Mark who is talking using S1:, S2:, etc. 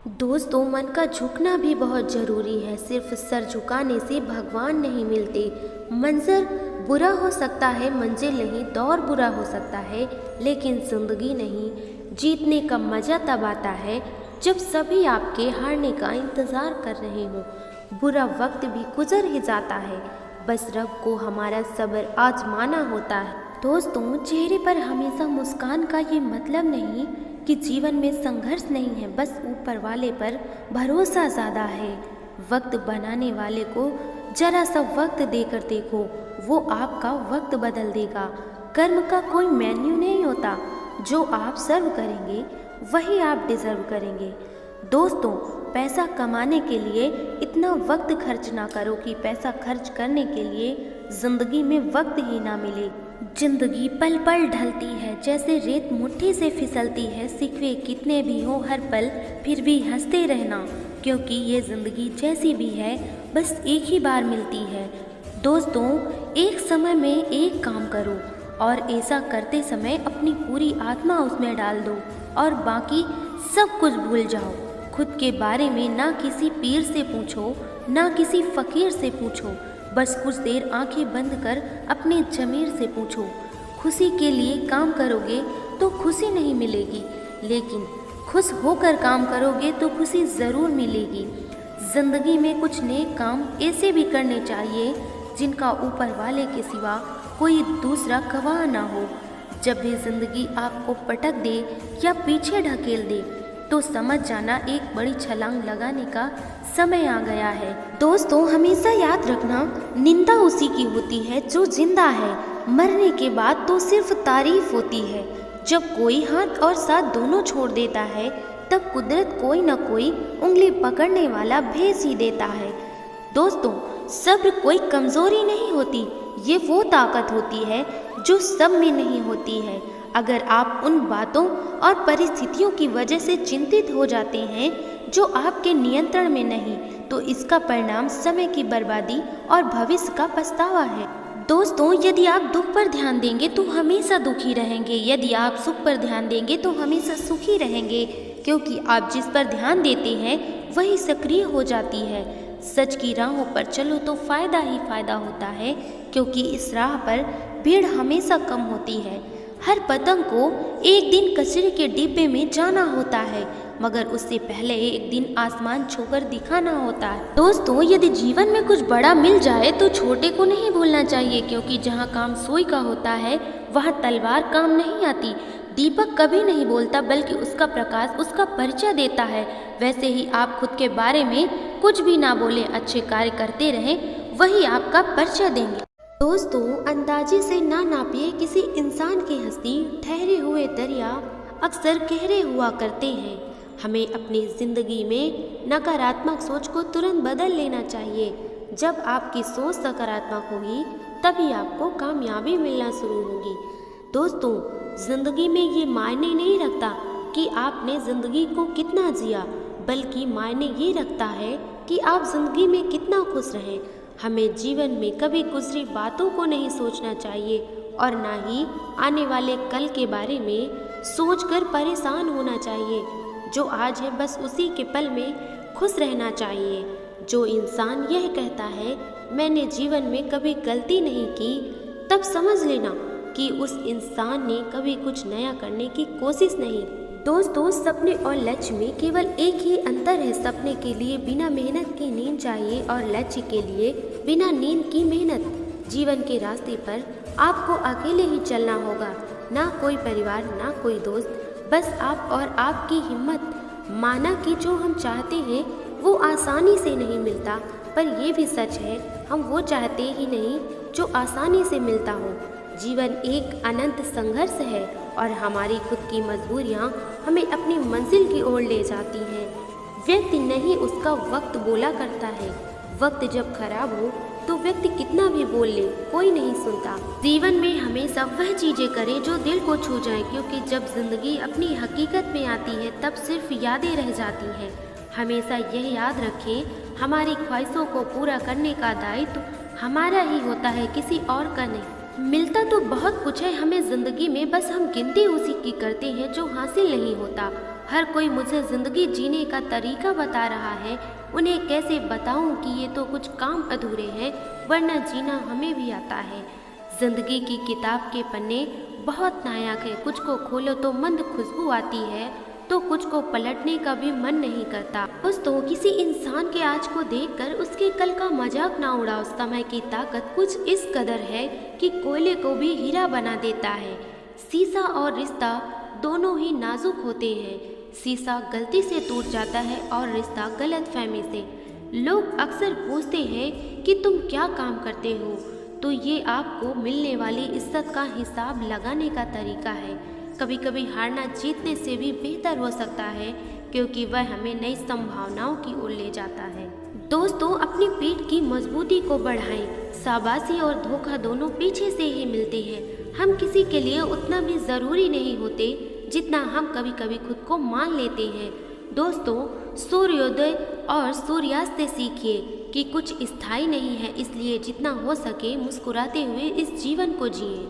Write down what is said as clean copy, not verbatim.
S1: दोस्तों, मन का झुकना भी बहुत ज़रूरी है। सिर्फ सर झुकाने से भगवान नहीं मिलते। मंजर बुरा हो सकता है, मंजिल नहीं, दौर बुरा हो सकता है, लेकिन जिंदगी नहीं। जीतने का मज़ा तब आता है जब सभी आपके हारने का इंतज़ार कर रहे हों। बुरा वक्त भी गुजर ही जाता है, बस रब को हमारा सब्र आजमाना होता है। दोस्तों, चेहरे पर हमेशा मुस्कान का ये मतलब नहीं कि जीवन में संघर्ष नहीं है, बस ऊपर वाले पर भरोसा ज़्यादा है। वक्त बनाने वाले को जरा सा वक्त देकर देखो, वो आपका वक्त बदल देगा। कर्म का कोई मेन्यू नहीं होता, जो आप सर्व करेंगे वही आप डिजर्व करेंगे। दोस्तों, पैसा कमाने के लिए इतना वक्त खर्च ना करो कि पैसा खर्च करने के लिए जिंदगी में वक्त ही ना मिले। जिंदगी पल पल ढलती है, जैसे रेत मुट्ठी से फिसलती है। सिकवे कितने भी हो हर पल, फिर भी हंसते रहना, क्योंकि ये जिंदगी जैसी भी है बस एक ही बार मिलती है। दोस्तों, एक समय में एक काम करो और ऐसा करते समय अपनी पूरी आत्मा उसमें डाल दो और बाकी सब कुछ भूल जाओ। खुद के बारे में ना किसी पीर से पूछो, ना किसी फकीर से पूछो, बस कुछ देर आंखें बंद कर अपने ज़मीर से पूछो। खुशी के लिए काम करोगे तो खुशी नहीं मिलेगी, लेकिन खुश होकर काम करोगे तो खुशी ज़रूर मिलेगी। ज़िंदगी में कुछ नेक काम ऐसे भी करने चाहिए जिनका ऊपर वाले के सिवा कोई दूसरा गवाह ना हो। जब भी ज़िंदगी आपको पटक दे या पीछे ढकेल दे तो समझ जाना एक बड़ी छलांग लगाने का समय आ गया है। दोस्तों, हमेशा याद रखना, निंदा उसी की होती है जो जिंदा है। मरने के बाद तो सिर्फ तारीफ होती है। जब कोई हाथ और साथ दोनों छोड़ देता है तब कुदरत कोई न कोई उंगली पकड़ने वाला भेज ही देता है। दोस्तों, सब्र कोई कमजोरी नहीं होती, ये वो ताकत होती है जो सब में नहीं होती है। अगर आप उन बातों और परिस्थितियों की वजह से चिंतित हो जाते हैं जो आपके नियंत्रण में नहीं, तो इसका परिणाम समय की बर्बादी और भविष्य का पछतावा है। दोस्तों, यदि आप दुख पर ध्यान देंगे तो हमेशा दुखी रहेंगे, यदि आप सुख पर ध्यान देंगे तो हमेशा सुखी रहेंगे, क्योंकि आप जिस पर ध्यान देते हैं वही सक्रिय हो जाती है। सच की राहों पर चलो तो फायदा ही फायदा होता है, क्योंकि इस राह पर भीड़ हमेशा कम होती है। हर पतंग को एक दिन कचरे के डिब्बे में जाना होता है, मगर उससे पहले एक दिन आसमान छूकर दिखाना होता है। दोस्तों, यदि जीवन में कुछ बड़ा मिल जाए तो छोटे को नहीं भूलना चाहिए, क्योंकि जहाँ काम सुई का होता है वहाँ तलवार काम नहीं आती। दीपक कभी नहीं बोलता, बल्कि उसका प्रकाश उसका परिचय देता है। वैसे ही आप खुद के बारे में कुछ भी ना बोले, अच्छे कार्य करते रहें, वही आपका परिचय देंगे। दोस्तों, अंदाजे से ना नापिए किसी इंसान की हस्ती। ठहरे हुए दरिया अक्सर गहरे हुआ करते हैं। हमें अपनी ज़िंदगी में नकारात्मक सोच को तुरंत बदल लेना चाहिए। जब आपकी सोच सकारात्मक होगी तभी आपको कामयाबी मिलना शुरू होगी। दोस्तों, ज़िंदगी में ये मायने नहीं रखता कि आपने ज़िंदगी को कितना जिया, बल्कि मायने ये रखता है कि आप ज़िंदगी में कितना खुश रहें। हमें जीवन में कभी गुजरी बातों को नहीं सोचना चाहिए और ना ही आने वाले कल के बारे में सोचकर परेशान होना चाहिए। जो आज है बस उसी के पल में खुश रहना चाहिए। जो इंसान यह कहता है मैंने जीवन में कभी गलती नहीं की, तब समझ लेना कि उस इंसान ने कभी कुछ नया करने की कोशिश नहीं। दोस्तों, सपने और लक्ष्य में केवल एक ही अंतर है। सपने के लिए बिना मेहनत की नींद चाहिए और लक्ष्य के लिए बिना नींद की मेहनत। जीवन के रास्ते पर आपको अकेले ही चलना होगा, ना कोई परिवार, ना कोई दोस्त, बस आप और आपकी हिम्मत। माना कि जो हम चाहते हैं वो आसानी से नहीं मिलता, पर यह भी सच है हम वो चाहते ही नहीं जो आसानी से मिलता हो। जीवन एक अनंत संघर्ष है और हमारी खुद की मजबूरियाँ हमें अपनी मंजिल की ओर ले जाती हैं। व्यक्ति नहीं, उसका वक्त बोला करता है। वक्त जब खराब हो तो व्यक्ति कितना भी बोल ले, कोई नहीं सुनता। जीवन में हमेशा वह चीज़ें करें जो दिल को छू जाए, क्योंकि जब जिंदगी अपनी हकीकत में आती है तब सिर्फ यादें रह जाती हैं। हमेशा यह याद रखें, हमारी ख्वाहिशों को पूरा करने का दायित्व हमारा ही होता है, किसी और का नहीं। मिलता तो बहुत कुछ है हमें ज़िंदगी में, बस हम गिनती उसी की करते हैं जो हासिल नहीं होता। हर कोई मुझे ज़िंदगी जीने का तरीका बता रहा है, उन्हें कैसे बताऊं कि ये तो कुछ काम अधूरे हैं, वरना जीना हमें भी आता है। ज़िंदगी की किताब के पन्ने बहुत नायाक है, कुछ को खोलो तो मंद खुशबू आती है, तो कुछ को पलटने का भी मन नहीं करता। दोस्तों, किसी इंसान के आज को देखकर उसके कल का मजाक ना उड़ाओ। समय की ताकत कुछ इस कदर है कि कोयले को भी हीरा बना देता है। शीशा और रिश्ता दोनों ही नाजुक होते हैं। शीशा गलती से टूट जाता है और रिश्ता गलतफहमी से। लोग अक्सर पूछते हैं कि तुम क्या काम करते हो, तो ये आपको मिलने वाली इज्जत का हिसाब लगाने का तरीका है। कभी कभी हारना जीतने से भी बेहतर हो सकता है, क्योंकि वह हमें नई संभावनाओं की ओर ले जाता है। दोस्तों, अपनी पीठ की मजबूती को बढ़ाएं। शाबाशी और धोखा दोनों पीछे से ही मिलते हैं। हम किसी के लिए उतना भी ज़रूरी नहीं होते जितना हम कभी कभी खुद को मान लेते हैं। दोस्तों, सूर्योदय और सूर्यास्त से सीखिए कि कुछ स्थायी नहीं है, इसलिए जितना हो सके मुस्कुराते हुए इस जीवन को जिएं।